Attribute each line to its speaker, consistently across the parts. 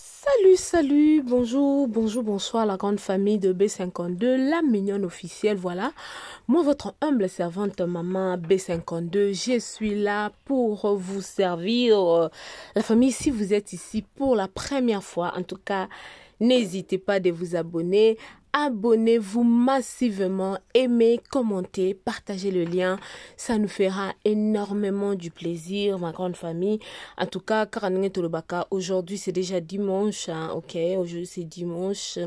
Speaker 1: Salut, bonjour, bonsoir la grande famille de B52, la mignonne officielle, voilà. Moi, votre humble servante maman B52, je suis là pour vous servir. La famille, si vous êtes ici pour la première fois, en tout cas, n'hésitez pas de vous abonner. Abonnez-vous massivement, aimez, commentez, partagez le lien. Ça nous fera énormément du plaisir, ma grande famille. En tout cas, aujourd'hui c'est déjà dimanche, hein, ok? Aujourd'hui c'est dimanche.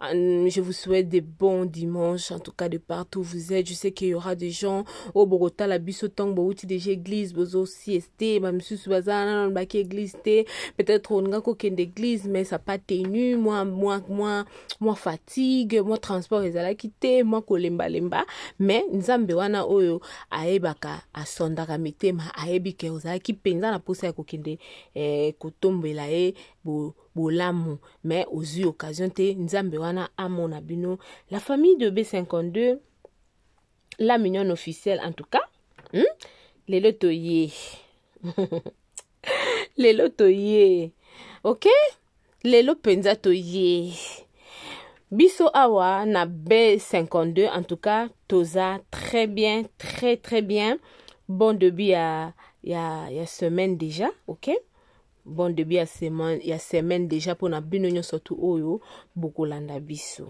Speaker 1: Je vous souhaite des bons dimanches, en tout cas de partout où vous êtes. Je sais qu'il y aura des gens au Bogota, la Bissotang, Bouti des églises, Bozo CST, Mamsu Subazana, Baki église, peut-être on a qu'aucune église, mais ça pas tenu. Moi fatigue, moi transport ezala quitté, moi kolemba lemba, mais nzambe wana oyo aebaka asondaka mitema aebi ke ozala ki penza na posa ya kokende kotombela bolamu, mais aux occasion te nzambe wana amona bino. La famille de B52, la mignonne officielle en tout cas, les lotoyés. Les lotoyés, ok? Les lopenza toyé. Biso awa na B52, en tout cas, toza très bien, très bien. Bon début à semaine déjà, ok? Bon début à semaine déjà pour na binonyo surtout oyo bokolanda biso.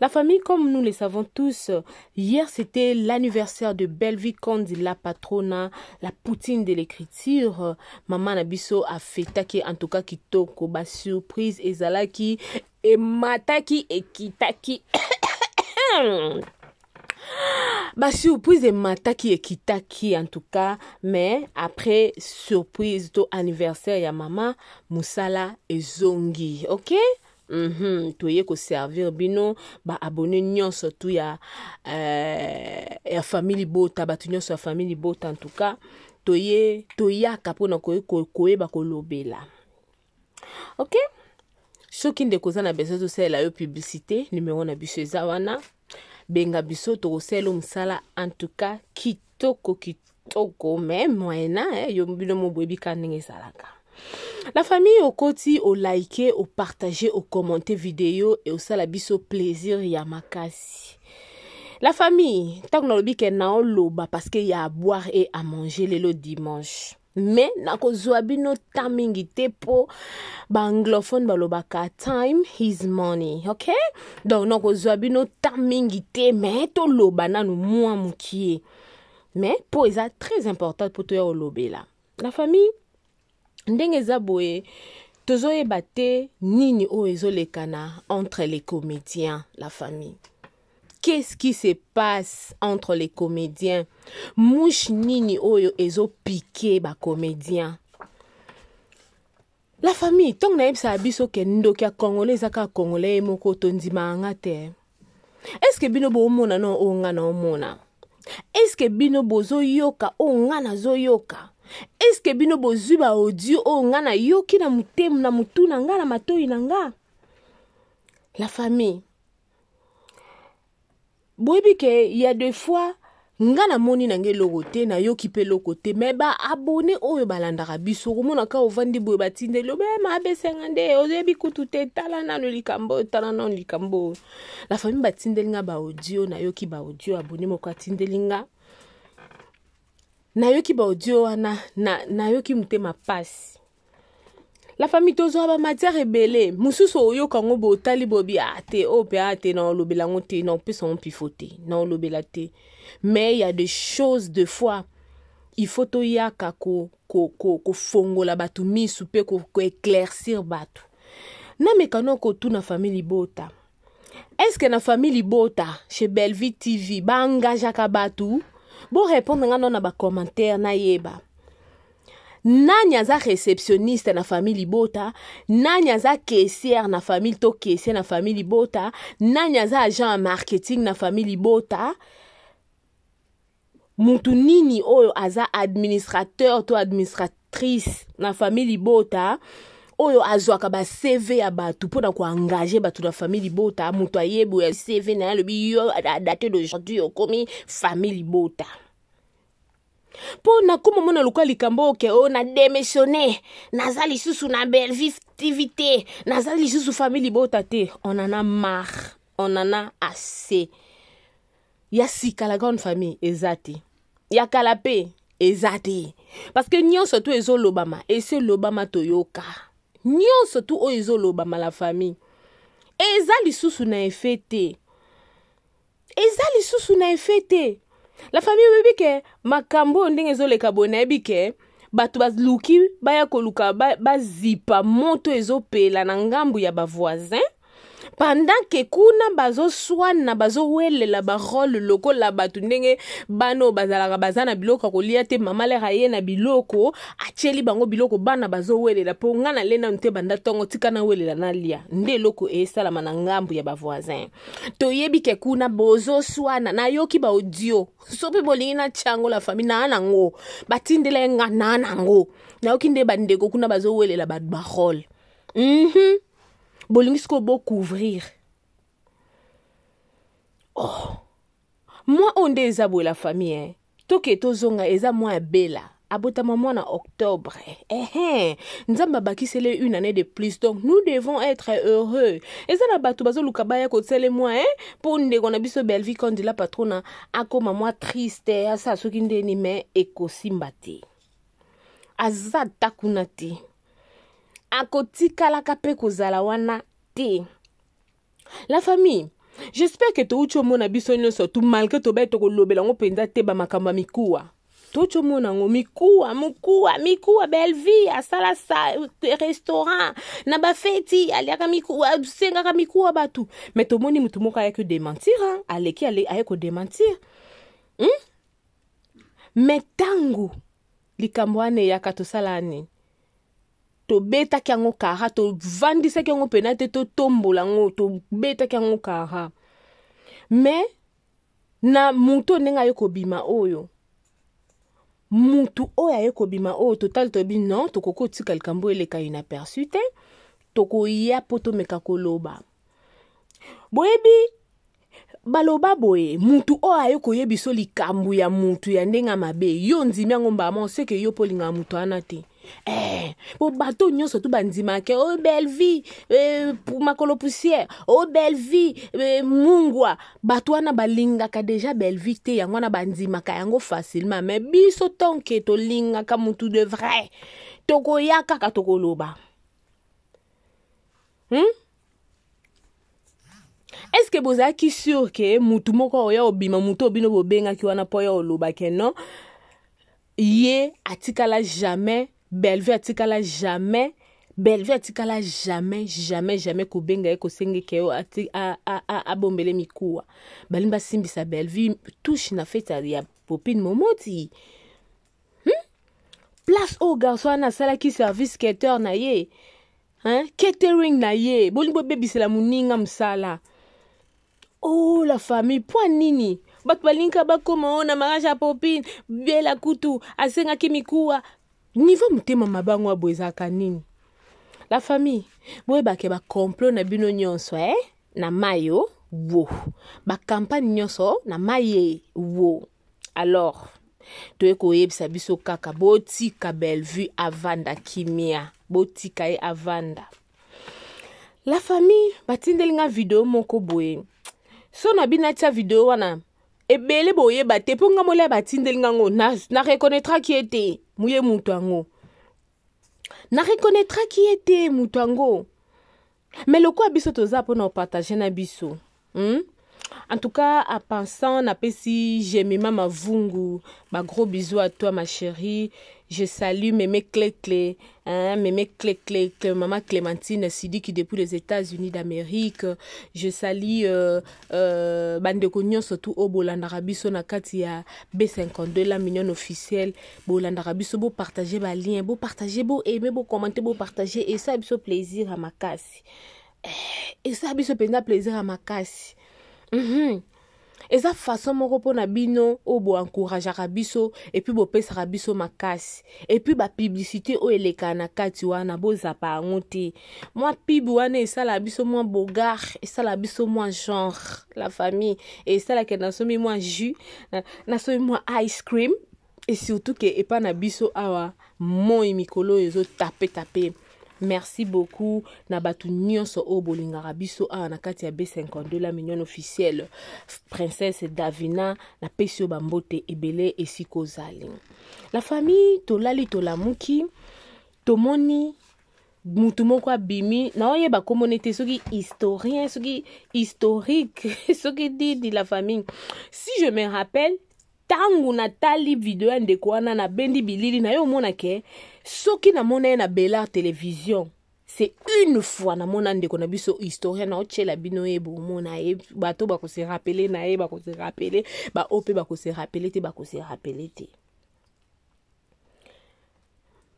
Speaker 1: La famille, comme nous le savons tous, hier c'était l'anniversaire de Belleville Kondi, la patrona, la poutine de l'écriture. Maman Nabiso a fêté en tout cas kitoko, ba surprise ezalaki et mataki et kitaki. Bah surprise et mataki et kitaki en tout cas, mais après surprise to anniversaire ya maman Musala et Zongi, ok? Toye ko servir bino ba abonné nyonso tout ya famille bota ba nyonso ya famille bota en tout cas toye kapona koye ba kolobela, ok? Soki ndeko na besoin de sala yo publicité numéro na biso wana benga biso to selo msala en tout cas kitoko même moyena yo bino mo boyebi kaninga salaka. La famille au koti au liker, au partager, au commenter vidéo et au salabiso plaisir ya makasi. La famille, tant que nous le na loba parce qu'il y a à boire et à manger le dimanche. Mais nako zoabino tamingi te po banglophone balobaka time is money, ok? Donc nako zoabino tamingi te mais to loba nanu mwa mukie. Mais po eza très important pour toi au lobela. La famille ndenge zaboye tozoye bate nini o ezolekana entre les comédiens, la famille. Qu'est-ce qui se passe entre les comédiens? Mouche nini oyo ezo piqué ba comédien. La famille, tant na yebisa biso ke ndoki ya congolais zaka congolais moko tondima ngate. Est-ce que bino bo mona no o ngana o mona? Est-ce que bino bozo yoka o ngana zo yoka? Est-ce que bino bozuba audio o ngana yoki na mutemu na mutu na nga na matoi na nga? La famille. Boyebi ke y a des fois ngana moni na nge logote na yoki pe logote mais ba abonné oyo balandaka biso komona ka ovandi boye batinde lo be ma B52 ozebi kutu te tala na likambo tala na likambo. La famille batindelinga ba audio na yoki ba audio abonné moko atindelinga na yoki ba audio wana na yoki mutema pasi. La famille tozo ba matière rebelle mususu oyo kango bo tali bobi ate o pe ate na lobela ngote na pe son pifoter na lobela te. Mais il y a des choses de fois il faut to yaka ko fongola batu misu pe ko éclaircir batu. Na mekano ko tu na famille bota. Est-ce que na famille bota chez Belleville TV ba engagea ka batu? Bon répondre nga non na ba commentaire na yeba. Nani aza réceptionniste na famille bota, nani aza caissière na famille to caissier na famille bota, nani aza agent marketing na famille bota, mutu nini oyo aza administrateur to administratrice na famille bota, oyo azwaka ba CV ya batu pona ko engager batu na famille bota, mutu ayebo ya CV na le bio daté d'aujourd'hui au komi famille bota. Po na kuma mona luka likambo ke o na démissionné nazali susu na belle activité nazali susu famille botate. On en a marre, on en a assez. Ya sika la grande famille ezati. Ya kalape ezati. Parce que nyonso tu ezo lobama et c'est lobama toyoka. Nyonso tu o ezo lobama la famille. Ezali susu na efete. Ezali susu na efete. La famille webike makambo ndenge ezoleka bona ebike batu baluki baya koluka bazipa moto ezopela na ngambu ya ba voisin pendant que kuna bazo swana bazo welela ba rôle loko la batu ndenge bano bazalaka bazana biloko kolia te mama le raye na biloko acheli bango biloko bana bazo welela po ngana lena nte banda tongo tika na welela na lia nde loko esala na ngambu ya ba voisin to yebi ke kuna bozo swana na yoki ba audio sope bolina chango la famille na nango batindele ngana nango na yoki nde bandeko kuna bazo welela ba rôle bolingisko bo couvrir. Oh, moi on des abou la famille, hein. Toke tozonga eza moi bela. Abota maman en octobre. Nzamba bakisele une année de plus, donc nous devons être heureux. Et ça na batu bazo lukabaya kotsele moi, hein. Pour nde kona biso belle vie quand la patrona ako maman triste asa soki nde ni me ekosimbati. Azata kunati. Akotika la kape kozala wana te. La famille, j'espère que to mona biso nyonso tout malgré to beto ko lobela ngo penza te ba makamba mikuwa. To mona ngo mikuwa belle vie asala sa restaurant na ba feti aliaka mikuwa senga mikuwa batu. Mais to moni mutu moka ya que démentir hein, aleki ayeko démentir. Mais tangu likambwane ya katosalani to beta kyango kara to vandisa kyango penate to tombola ngo to beta kyango kara mais na muto nenga yoko bima oyo mutu oya yoko bima oyo total to bi non to koko tika likambo eleka inaperçu te to ko ya poto meka koloba boyebi baloba boye mutu oya yoko yebiso likambo ya mutu ya ndenga mabe yo nzimi yango mbama seke yo polinga mutu anate. Pour bateau nyonso tu bandima ke oh belle vie pour makolo poussière oh belle vie mungwa bato wana balinga ka déjà belle vie te yango na bandima ka yango facilement mais biso tonke to linga ka mutu de vrai toko yaka ka toko loba est-ce que bozaki sûr que mutu moko oya obima mutu obino bobenga ki wana po ya oloba ke non ye atikala jamais belle vie atikala jamais kubenga eko senge keo a bombele mikuwa balimba simbisa belle vie touche na feta ya popine momoti place au garçon na sala ki service cater na ye catering na ye bolimbo bebisela muninga msala. Oh la famille point nini bat balinka bakoma ona mariage a popine bela kutu asenga kimikuwa niveau mutema mabango aboezaka nini. La famille boye bake ba complot na bino nyonso na mayo wo ba campagne nyonso na maye wo alors toyeko yebisa biso kaka botika belle vue avanda kimia botika e avanda. La famille batindelinga video moko boye so na binatia video wana ebele boye bate ponga mola batindelinga ngo na reconnaîtra qui était muye mutango na reconnaîtra qui était mutango mais le quoi biso toza pour nous partager na biso en tout cas à pensant na pesi j'aime mama vungu ba gros bisous à toi ma chérie. Je salue mémé clé mémé clé maman Clémentine Sidi qui depuis les États-Unis d'Amérique. Je salue bande konyo surtout au Bolandara biso na kati ya B52 la million officielle Bolandara biso bo partager ba lien bo partager bo aimer bo commenter bo partager et ça biso plaisir à makasi et ça biso penda plaisir à makasi. Eza façon moko pona bino obo encourageaka biso et puis bo pesaka biso makasi et puis ba publicité o eleka na kati wana bozapa ngote moi pib wana esala biso moi bogar esala biso moi genre la famille et esala ke na somi moi jus na somi moi ice cream et surtout que epa na biso awa mon mikolo ezo taper. Merci beaucoup na batu nyonso o bolingaka biso awa na kati ya B52 la mignonne officielle princesse Davina na pesio bambote ebele esiko zali. La famille tolali tolamuki tomoni mutu moko abimi na oyeba komonete soki historien soki historique soki dit la famille. Si je me rappelle tangu natali video ya ndeko wana na bendi bilili na yo mona ke soki na mona na Bela télévision c'est une fois na mona ndeko na biso historien na ochela bino ebo mona e bato ba ko se rappeler na e ba ko se rappeler ba ope ba ko se rappeler te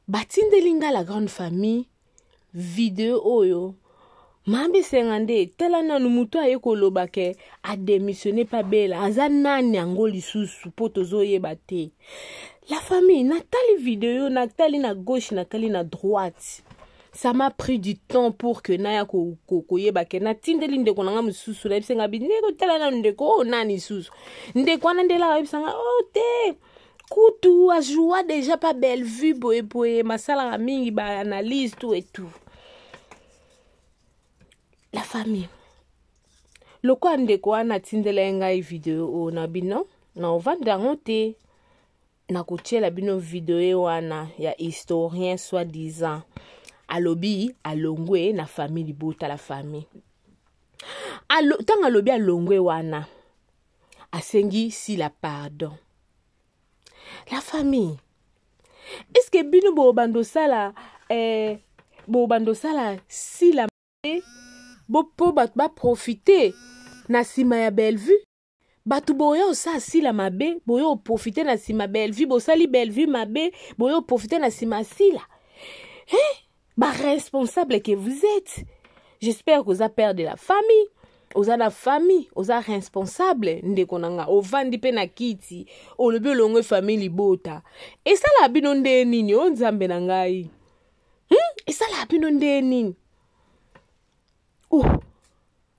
Speaker 1: batindelinga la grande famille video oyo mambe sengande tela nanu mutu aye koloba ke a démissionné pa Bela aza nani yango lisusu po tozoyeba te. La famille natali vidéo natali na gauche natali na droite. Ça m'a pris du temps pour que naya koyeba ke natindeli ndeko nanga mususu na bisenga bindeko tela nanu ndeko nani susu ndeko wana ndela bisanga te kutu a joie déjà pas belle vue boye masala mingi ba analyse tout et tout. La famille. Loko andeko wana tindela ngai video o na bino na ovanda ngote na kotiela bino video wana ya historien soi-disant alobi alongwe na famille libota la famille. Tanga alobi alongwe wana asengi si la pardon. La famille. Est-ce que bino bo bando sala si la po ba profiter na sima ya Bellevue batu boyo sa si la mabe boyo profiter na sima Bellevue bo sali Bellevue mabe boyo profiter na sima sila ba responsable que vous êtes. J'espère que vous avez perdu la famille. Vous avez la famille, vous avez responsable ndeko nanga ovandi pe na kiti olobi longue famille libota. Et ça la binonde nini o nzambe na ngai. Et ça la binonde nini. Oh,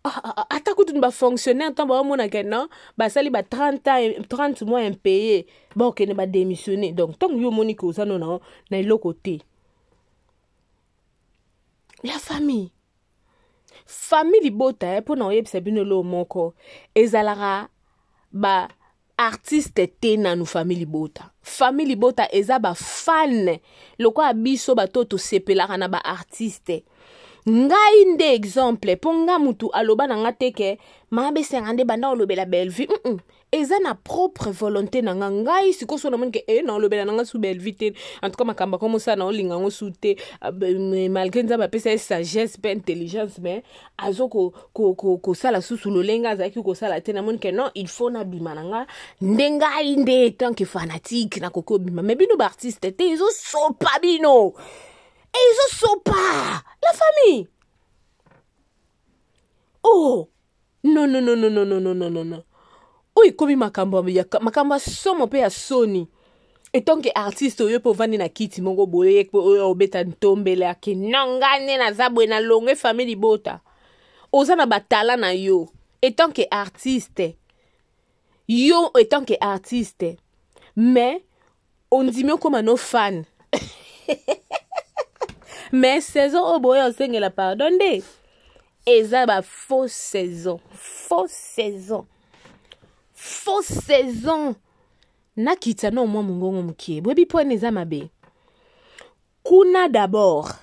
Speaker 1: atakutu ba fonctionner en temps ba mona kenan ba sali ba 30 mois impayés ba okene ba démissionner. Donc tant yo moni ko ça non na iloko te. La famille libota po na oyebisa bino lo moko ezalara ba artiste te na nu famille libota eza ba fan loko abiso ba toto sepelaka na ba artiste. Ngai nde exemple po nga mutu aloba na nga teke mabe sengande banda olobela Bellevue eza na propre volonté na nga ngai sikoso na monke na olobela na nga su Bellevue te en tout cas makamba comme ça na olinga ngo su te malgré nzaba pesa sagesse pe intelligence mais azo ko sala susu lolenga zaki ko sala te na monke non il faut na bima na nga ndengai nde tant que fanatique na koko bima mais bino ba artiste te izo sopa bino. Et ils sont pas la famille. Oh non. Oui, comme makamba somo pe ya Sony. Et tant que artiste oyo po vandi na kiti mongo boye po obeta ntombele ake nangane na zabwe na longue famille libota. Oza na batala na yo. Et tant que artiste. Mais on dit mieux comme un fan. Mais saison au boy on la pardonne. Eza ba fausse saison. Na kita no mwa mungongo mkie. Bwebi po neza mabe. Kuna d'abord.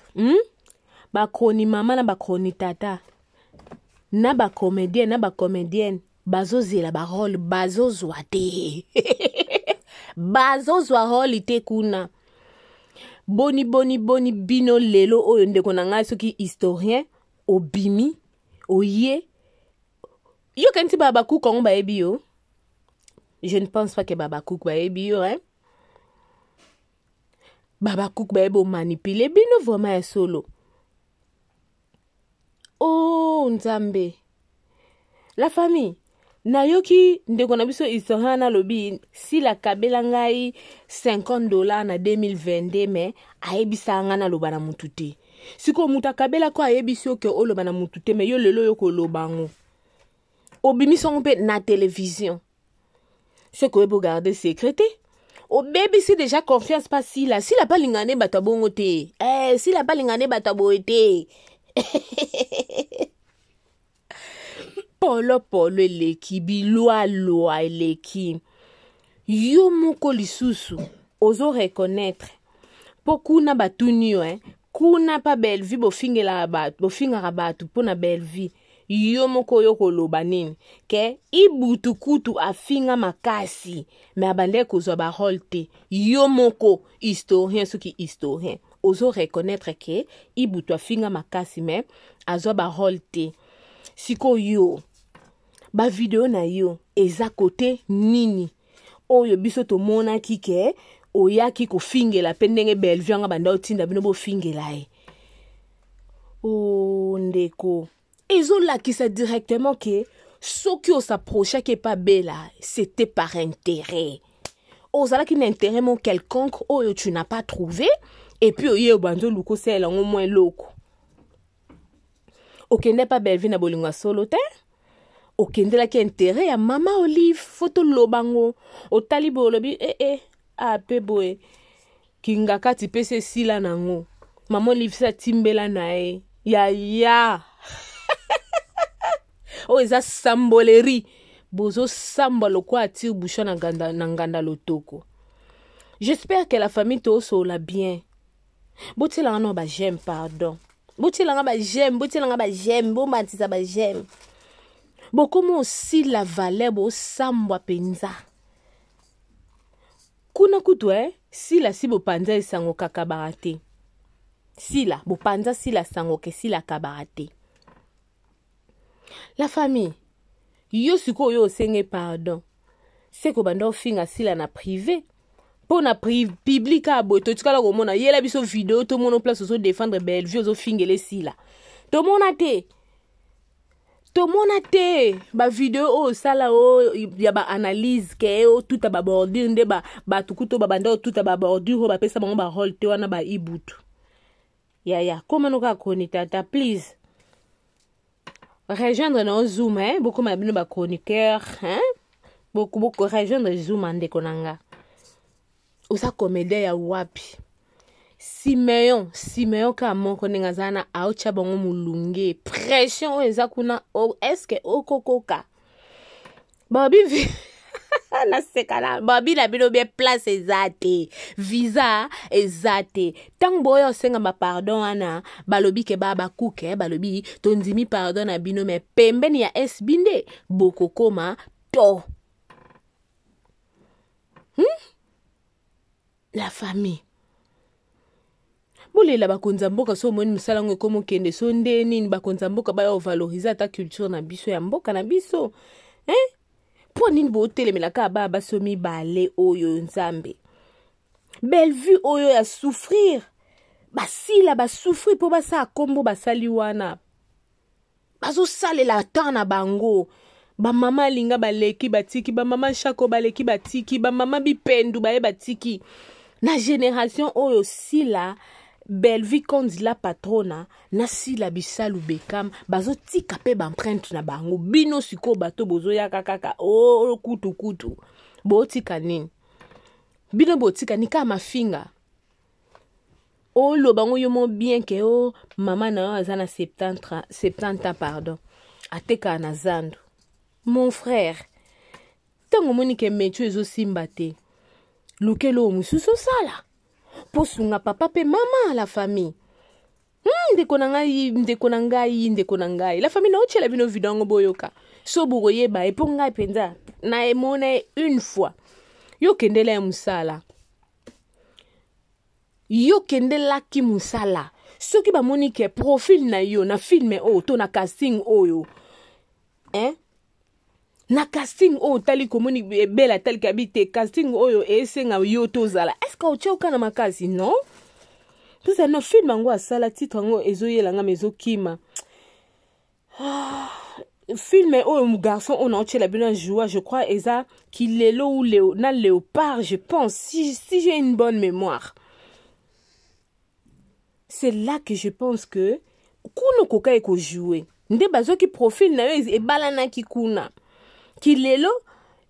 Speaker 1: Ba kroni mama na ba kroni tata. Na ba comédienne. Bazo zela ba rôle. Bazo zwate. Bazo zwa rôle ite kuna. Boni bino lelo oyo ndeko na ngai soki historien obimi oye yo kanti baba cook on ba ebi yo. Je ne pense pas que baba cook ba ebi yo baba cook ba ebo manipuler bino vraiment solo. Oh nzambe la famille na yoki ndeko na biso historien na lobi si la kabela ngai $50 na 2022 mais ayebisa nga na loba na mutu te. Siko muta kabela ko ayebisi yo ke oloba na mutu te mais yo lelo yo ko lobango. Obimi son pe na télévision. Ce que vous gardez secret. au baby si déjà confiance pas si la pas lingane batabongo te. Si la pas lingane batabo te. Polo eleki bilwa eleki. Yo moko lisusu ozo reconnaître pokuna batunio kuna pa belle vie bofingela batu pona belle vie. Yo moko yo koloba nini ke ibutu kutu afinga makasi me abande kozwa barole te. Yo moko historien soki historien ozo reconnaître ke ibutu afinga makasi me azwa barole te. Siko yo ba video na yo eza kote nini oyo biso to mona kike oyaki kofingela pendenge Bellevue nga banda otinda bino bofingela ndeko ezolakisa directement que soki on s'approchait que pas bella, c'était par intérêt. Ozalaki un intérêt mon quelconque oyo tu n'as pas trouvé et puis oye banzo luko sela au moins loko. Okende pas Bellevue na bolinga solo te. Okende la ki intérêt ya mama Olive photo lobango otali bolobi ape boy kinga kati pese sila nango mama Olive sa timbela nae ya eza samboleri bozo samba lokwa atire bouchon na nganda lotoko. J'espère que la famille to la bien. Botila no ba j'aime pardon. Botila ba j'aime, botila ba j'aime, bo matisa ba j'aime. Bo comment aussi la valeur bo samba penza. Kuna kutu si la si bo panza isango kakabarate. Si la bo panza si la sango ke si la kabarate. La famille, yo suko yo senge pardon. C'est ko bando finga sila na privé. Pour na public a boto tukala ko mona yela biso vidéo to mono place so défendre Bellevue zo fingele sila. To mona te ba vidéo o sala o ya ba analyse ke o tout ba bordure nde ba tukuto ba bando tout ba bordure ba pesa bango ba role te wana ba ibutu. Ya comment no ka konita ta please. Rejoindre nos Zoom, beaucoup de ba chroniqueurs, beaucoup rejoindre Zoom ande konanga. Osa comédie ya wapi. Simeon ka moko nengazana aucha bango mulunge. Pression eza kuna est-ce que okokoka. Babi na sekala babi na bino bien place ezate visa ezate tang boyo senga ba pardon ana balobi ke baba kuke balobi tondimi pardon na bino me pembeni ya esbinde bokokoma to la famille bolela bakonza mboka so moni musala ngo komo kende so ndeni bakonza mboka ba valoriser ta culture na biso ya mboka na biso po nini bo telemelaka baba somi bale oyo nzambe Bellevue oyo ya souffrir basila ba souffrir po basa kombo basali wana bazo salela tana bango ba mama linga baleki batiki ba mama shako baleki batiki ba mama bipendu bae batiki na génération oyo sila Bellevue kondi la patrona na sila bisalu bekam bazo tika pe ba empreinte na bango bino siko bato bozo ya kaka kutu bo tika nini bino bo tika ni kama finga lo bango yo mo bien ke mama na azana 70 ans pardon ateka na zando mon frère tango moni ke metu ezo simbate lukelo mususu sala posunga papa pe mama la famille ndeko na ngai la famille na ochela bino vidongo boyoka so buroye ba epo ngai penza na emone une fois yo kendela ya musala yo kendela ki musala soki ba moni ke profil na yo na filme to na casting oyo na casting tali komoni bela tali kabite casting oyo esenga yo tozala est-ce que ochoka na makasi non tout ça no film ngo asala titre ngo ezoyela nga mezo kima film oyo garçon on a la bien joie je crois eza Kilelo ou Léopard je pense si j'ai une bonne mémoire c'est là que je pense que kuno koka eko jouer nde bazo ki profil na yo e balana ki kuna Kilelo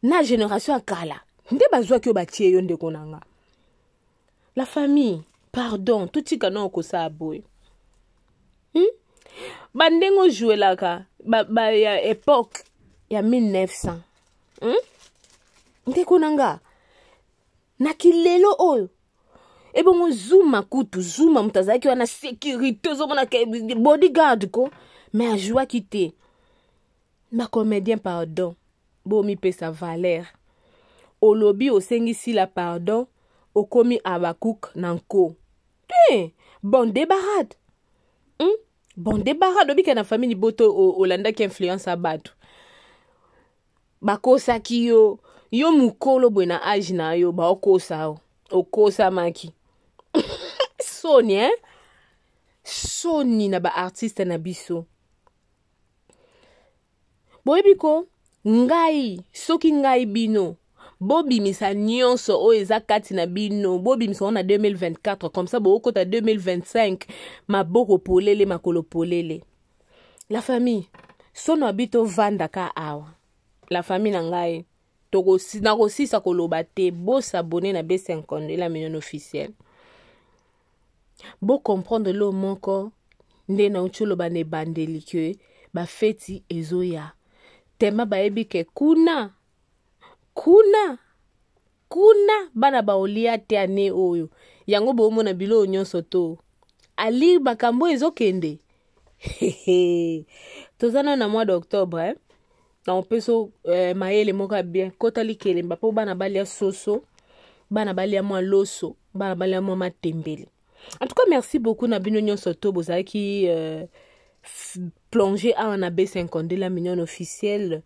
Speaker 1: na génération akala nde bazwa ki obatie yo ndeko nanga. La famille, pardon, tout tika na okosa boy. Bandengo joué la ka, ya époque, ya 1900. Ndeko nanga, nakilelo oyo. Ebongo zuma kutu, zuma mutazaki wana sécurité, zoma na bodyguard ko, mais a joie quitter. Ma comédien pardon, bo mi pe sa valeur. Au lobby au sengisi la pardon, au komi Abakouk nanko. Bon débarade. Bon débarade, obi que na famille boto Olanda qui influence à batu. Bakosa ki yo mukolo bwena age na yo ba okosa okosa maki. Soni Soni na ba artiste na biso. Boyebiko ngai soki ngai bino bobi misa nyonso o ezakati na bino bobi misa on a 2024 comme ça bo kota 2025 maboko polele makolo polele. La famille sono habito vanda ka awa. La famille na ngai toko sisa koloba te bo s'abonner na B52 la million officielle. Bo comprendre lo moko nde na uchulo ba ne bandeli ke ba feti ezoya. Tema baebi ke kuna bana baolia te ane oyo yango bomo na bilo nyonso to ali bakambo ezokende. Tozana na mois d'octobre na opeso maele moka bien kotali kelemba po bana balia soso bana balia mwa loso bana balia mwa matembele. En tout cas merci beaucoup na bino nyonso to bozaki plongé à na B52 la million officielle.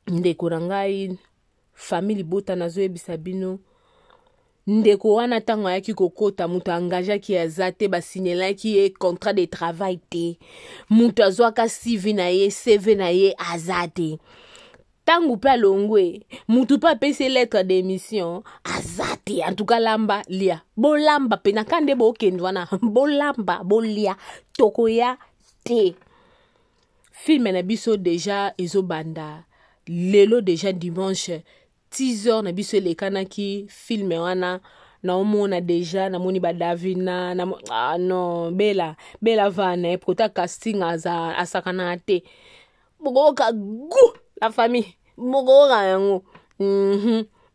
Speaker 1: Ndeko rangai famille bota nazo ebisa bino ndeko wana tango yaki kokota mutu engagé ki azate ba signaler ki e contrat de travail te mutu azwaka CV na ye azate tango pa longwe mutu pa pese lettre d'émission azate en tout cas lamba lia bolamba pe nakande bo kendwana bolamba bolia tokoya te film na biso déjà ezobanda lelo déjà dimanche 10h na biso lekanaki film wana na omona déjà na moni ba Davina na non bela vane prota casting asakana te bogoka gu la famille bogoka yango.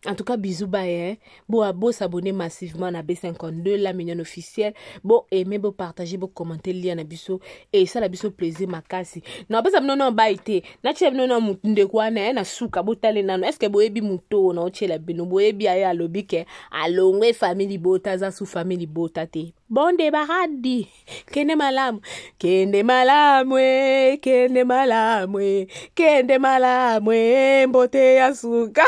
Speaker 1: En tout cas, bisous bye. Bo s'abonner massivement à B52, la million officielle. Bo aimer, bo partager, bo commenter le lien na biso. Et ça la biso plaisir makasi. Non, pas ça non baité. Na chef non mutunde kwa na suka bo tale nano. Est-ce que bo ebi muto na oche la bino bo ebi aya lobi ke alongwe family bota za su family bota te. Bon débaradi. Kende malamwe, mbote ya suka.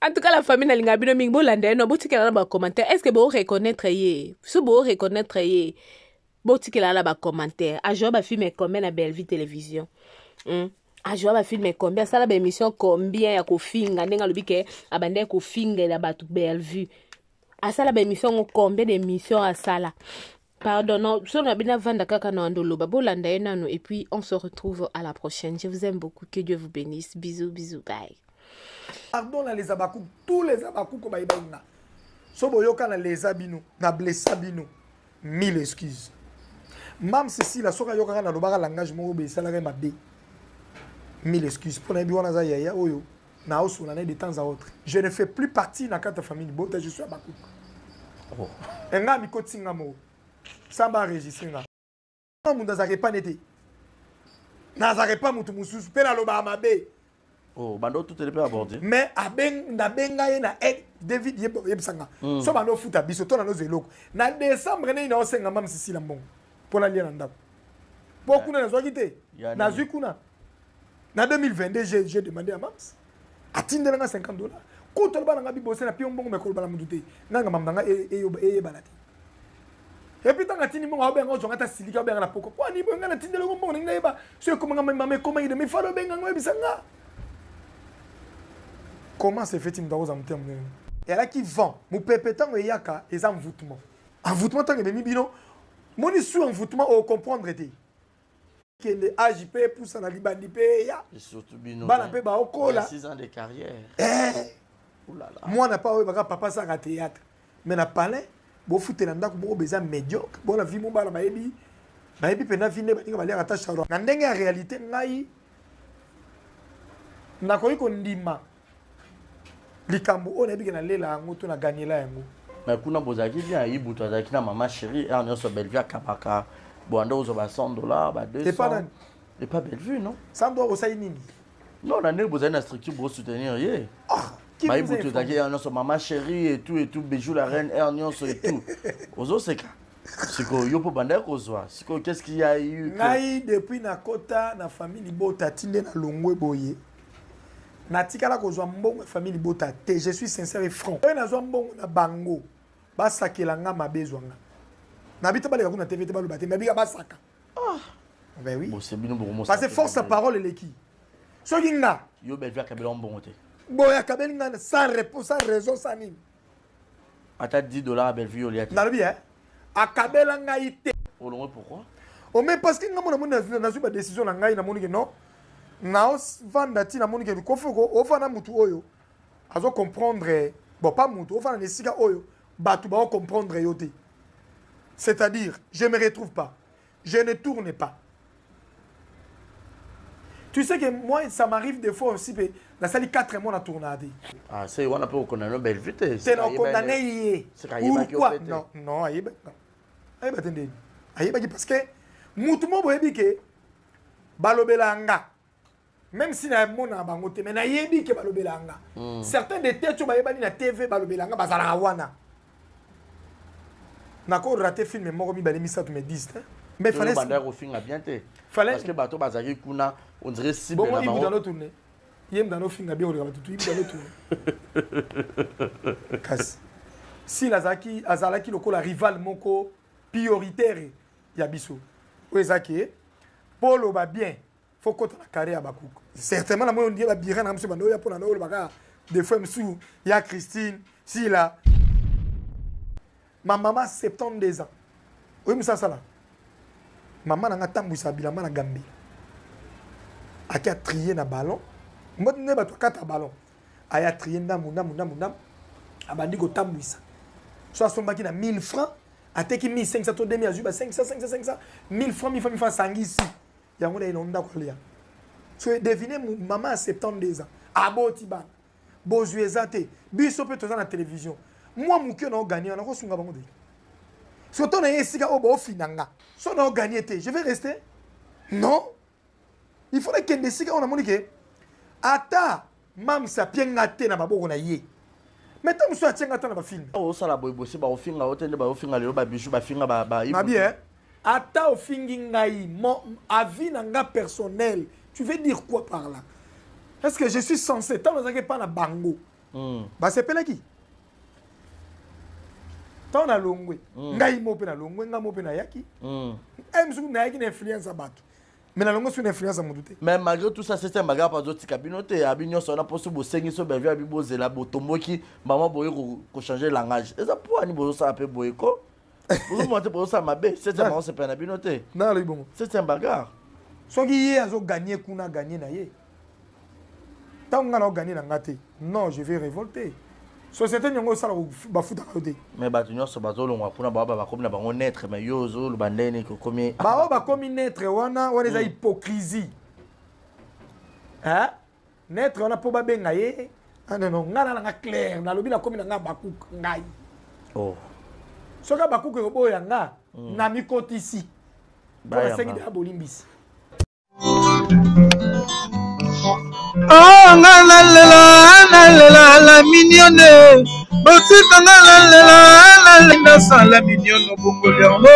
Speaker 1: En tout cas, la famille n'a pas de commentaire. Non, boutique là bas commentaire. Est-ce que vous reconnaître yé? Si vous reconnaître yé, boutique là bas commentaire. A jouer ba film combien na Bellevue télévision? A jouer ba film combien? Ça la ba émission combien ya ko finga ndenga lobike abande ko finga la ba tu Bellevue. A ça la ba émission combien d'émissions à ça là? Pardon, non, on a bien vendre kaka na ndolo babolanda enano et puis on se retrouve à la prochaine. Je vous aime beaucoup, que Dieu vous bénisse. Bisous, bye.
Speaker 2: Pardon na les abakou, tous les abakou ko baïbaïna. So boyoka na les abino, na blessa bino. 1000 excuses. Mam ceci la soka yoka na lobaka langage mo be salare mabe. 1000 excuses pour na biwana za yaya oyo. Na osu na de temps à autre. Je ne fais plus partie na carte famille bota, je suis abakou. Oh. Enga mi kotinga mo. Samba enregistré nga. Munda za pas nete. Na za pas mutu mususu pe na loba mabe.
Speaker 3: Oh, bando tout est pas abordé.
Speaker 2: Mais na benga ye na David yebsanga. So bando futa biso to na no zeloko. Na décembre ne ina osenga mam sisi la mbongo. Pour la lia na ndako. Pour kuna na zwaki te. Na zwi kuna. Na 2022 j'ai demandé à Mams. Atindela nga $50. Ko to bana nga bibose na pion mbongo mekolo bana mudute. Nanga mam nga e balati. Et puis, quand tu as dit que tu as dit que tu as dit que tu as dit que tu as dit que tu as dit comment se fait-il que tu as dit et là qui vend, mon pépétant et yaka, et ça envoûtement. Envoûtement, tant que mes bino, mon issue envoûtement au comprendre. kende AJP poussa na libandi pe ya.
Speaker 3: Et surtout bino.
Speaker 2: Bana pe ba okola.
Speaker 3: 6 ans de carrière.
Speaker 2: Eh.
Speaker 3: Oulala.
Speaker 2: Moi n'a pas baka papa ça théâtre. Mais na palais, bo futela ndako bo beza médiocre. Bon la vie mon bala baebi. Baebi pena vine ba ninga ba leka tacha ro. Na ndenge ya réalité ngai. Na koyi ko ndima. Likambo on ebi na lela ngo to na gagner la yango.
Speaker 3: Mais kuna bozaki bien ibu to azaki na maman chérie et on est sur Bellevue à Kabaka. Bon ando zo ba $100 ba 200. Et pas Bellevue non?
Speaker 2: Ça doit osayi nini?
Speaker 3: Non, on a besoin d'une structure pour soutenir hier.
Speaker 2: Ah, qui
Speaker 3: bah,
Speaker 2: vous a informé?
Speaker 3: on a son maman chérie et tout, Bijou la reine, Ernion et tout. Ozo c'est quoi? C'est quoi? Yo pour bander ozo. C'est quoi? Qu'est-ce qu'il y a eu?
Speaker 2: Ngai depuis na kota na famille libota tinde na longwe boye. Na tikala ko zwa mbongo famille libota te. Je suis sincère et franc. Na zwa mbongo na bango. Ba sakela nga mabezwanga. Na bita baleka kuna TV te balu baté. Mabika ba saka. Ah. Ben oui.
Speaker 3: Bon, c'est bien bon.
Speaker 2: Parce que force sa parole et l'équipe. Soki nga.
Speaker 3: Yo Bellevue Kabela mbongote.
Speaker 2: Boya kabeli nga sans réponse, sans raison, sans nini.
Speaker 3: Ata $10 à Bellevue au liati.
Speaker 2: Na lobi hein. Akabela nga ite.
Speaker 3: Au long pourquoi?
Speaker 2: O mais parce que nga mona na zuba décision na ngai na moni que non. Na vanda ti na moni que ko foko o fana mutu oyo. Azo comprendre bon pas mutu, o fana nesika oyo. Batu ba comprendre yote. C'est-à-dire, je me retrouve pas. Je ne tourne pas. Tu sais que moi, ça m'arrive des fois aussi, la salle 4 mois à tourner.
Speaker 3: Ah, c'est on a pas condamné Bellevue.
Speaker 2: C'est non condamné. Pourquoi? Non, non, aïeba. Aïeba tende. Aïeba parce que mutumo boyebi ke balobelanga. Même si na mona bango te, mais na yebi ke balobelanga. Certains de têtes bayeba ni na TV balobelanga bazala wana. Nako raté film moko mi balemi ça tu me dis. Mais fallait
Speaker 3: au film a bien té.
Speaker 2: Fallait
Speaker 3: parce que bateau bazaki kuna on dirait si
Speaker 2: bon il dans nos tournées. Il dans nos films bien on regarde tout il dans nos tournées. Kasi. Si lazaki azalaki lokola rival moko prioritaire ya biso. Oezaki Polo ba bien faut qu'on la carrière ba kuko. Certainement la moi on dit la biran na mso bando ya pona no baka des fois msou ya Christine si là ma maman 72 ans. Oui mais ça là. Maman n'a pas de bilamba na Gambie. A trié na ballon. Moi ne ba to kata ballon. Aya trié ndamu. Abandi go tambwisa. So asombaki na 1000 francs, ateki 1500 to 2000 azuba 500 1000 francs sangisi. Yango na inonda ko lia. So devinez maman a 72 ans. Aboti ba. Bozuezate. Biso pe toza na télévision. Moi mukyo na gagner na ko sunga bango de. Si on est ici, si on a gagné, je vais rester. Non. Il faudrait qu'il y ait des on a dit que ata mam sa piengate na babo na ye. Mais tant que soit tiengata na ba film.
Speaker 3: Oh ça la boy bossi ba ofinga otende ba ofinga lelo ba bijou ba finga ba.
Speaker 2: Ma bien. Ata ofingi ngai mon avis na nga personnel. Tu veux dire quoi par là? Est-ce que je suis censé tant que pas na bango? Bah c'est pela qui? Tant na longwe ngai mo pe na longwe nga mo pe na yaki msu na yaki na influence bato mais na longwe sur influence mutu te
Speaker 3: mais malgré tout ça c'est un bagarre pas d'autres kabinote abinyo so na poso bo sengi so bevia bibo zela botomboki maman boye ko changer langage et ça pour ani bozo ça pe boye ko bozo monter bozo ça mabe c'est un marrant c'est pas na binote
Speaker 2: na le bon
Speaker 3: c'est un bagarre
Speaker 2: so ki ye azo gagner kuna gagner na ye tant nga na gagner na ngate non je vais révolter. Société nyongo sala ba futa côté.
Speaker 3: Mais ba tunyo so bazolo ngwa kuna ba komi na bango naître mais yo zo lu bandene ko komi.
Speaker 2: Ba komi naître wana za hypocrisie. Hein? Naître wana po ba benga ye. Ah non ngana na clair na lobi na komi na nga bakuk ngai.
Speaker 3: Oh.
Speaker 2: Soka bakuk ko boya nga na mikotisi. Ba sengi de abolimbisi.
Speaker 4: Oh la mignonne Botika la mignonne Bongoli yango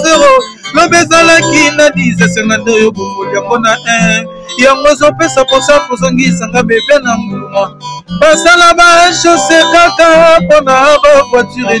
Speaker 4: zero Lobezala ki na 10 senando yo bongoli yango na 1 Yango zopesa posa kozongisa nga bebe na mbuluma Basala ba chausse kaka pona ba voiture